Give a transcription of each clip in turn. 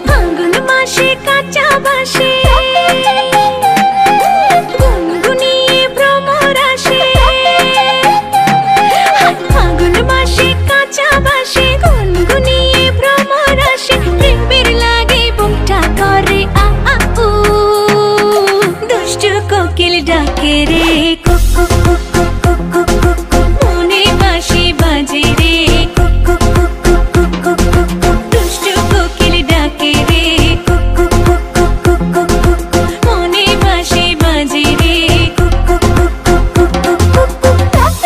ফাগুন মাসে কাঁচা বাসে গুনগুনিয়ে ভ্রমর আসে। ফাগুন মাসে কাঁচা বাসে গুনগুনিয়ে ভ্রমর আসে। প্রেমের লাগে বুকটা করে আ আ উ, দুষ্টু কোকিল ডাকে রে cook cook cook cook cook cook cook cook, মনে বাঁশি বাজে রে cook cook cook cook cook cook cook cook, দুষ্টু কোকিল ডাকে রে cook cook cook cook cook cook cook cook, মনে বাঁশি বাজে রে cook cook cook cook cook cook cook cook.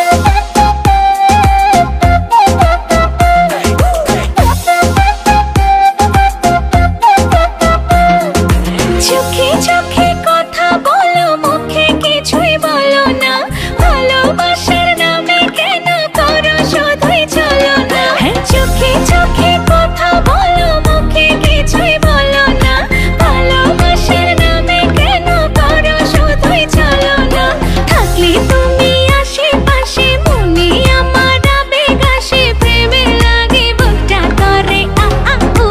চোখে চোখে কথা বলো, মুখে কিছুই বলো না। ভালোবাসার নামে কেন করো শুধুই চলো না। চোখে চোখে কথা বলো, মুখে কিছুই বলো না। ভালোবাসার নামে কেন করো শুধুই চলো না। থাকলে তুমি আশেপাশে, মনে আমার আবেগ আসে। প্রেমের লাগে বুকটা করে আ আ উ,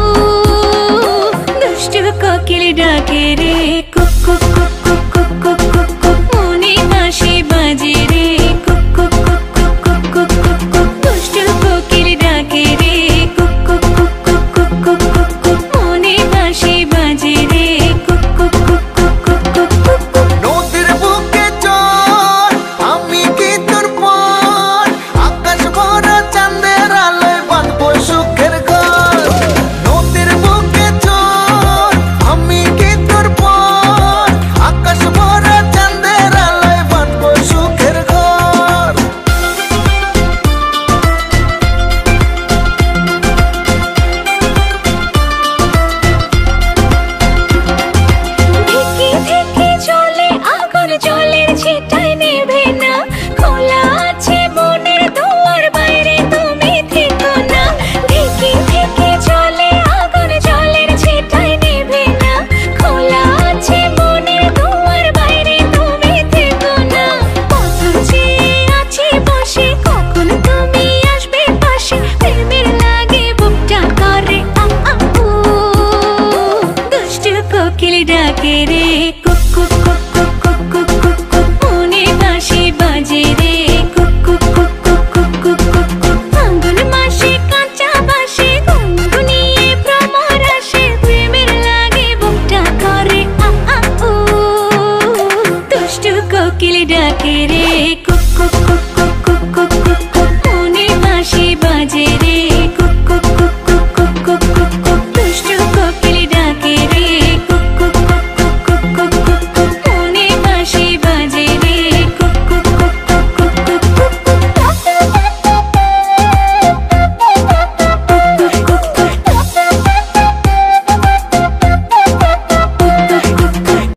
দুষ্টু কোকিল ডাকে রে cook cook cook cook cook cook cook cook, মনে বাঁশি বাজে রে cook cook cook cook cook cook cook cook, দুষ্টু কোকিল ডাকে রে cook cook cook cook cook cook cook cook, মনে বাঁশি বাজে রে cook cook cook cook cook cook cook cook. নদীর বুকে চল, আমি কি তোর পর, আকাশ ভরা চাঁদের আলোয় বাঁধবো সুখের ঘর। নদীর বুকে চল, আমি কি তোর পর, আকাশ ভরা চাঁদের আলোয় বাঁধবো সুখের ঘর। ধিকি ধিকি চলে আগুন, জলের ছিটায় নেভে না। খোলা আছে মনের দুয়ার, বাইরে তুমি থেকো না। ধিকি ধিকি চলে আগুন, জলের ছিটায় নেভে না। খোলা আছে মনের দুয়ার, বাইরে তুমি থেকো না। কত চেয়ে আছি বসে, কখন তুমি আসবে পাশে। প্রেমের লাগে বুকটা করে আ আ উ, দুষ্টু কোকিল ডাকে রে cook cook cook cook cook cook cook cook, মনে বাঁশি বাজে রে cook cook cook cook cook cook cook cook. ফাগুন মাসে কাঁচা বাসে গুনগুনিয়ে ভ্রমর আসে। প্রেমের লাগে বুকটা করে আ আ উ, দুষ্টু কোকিল ডাকে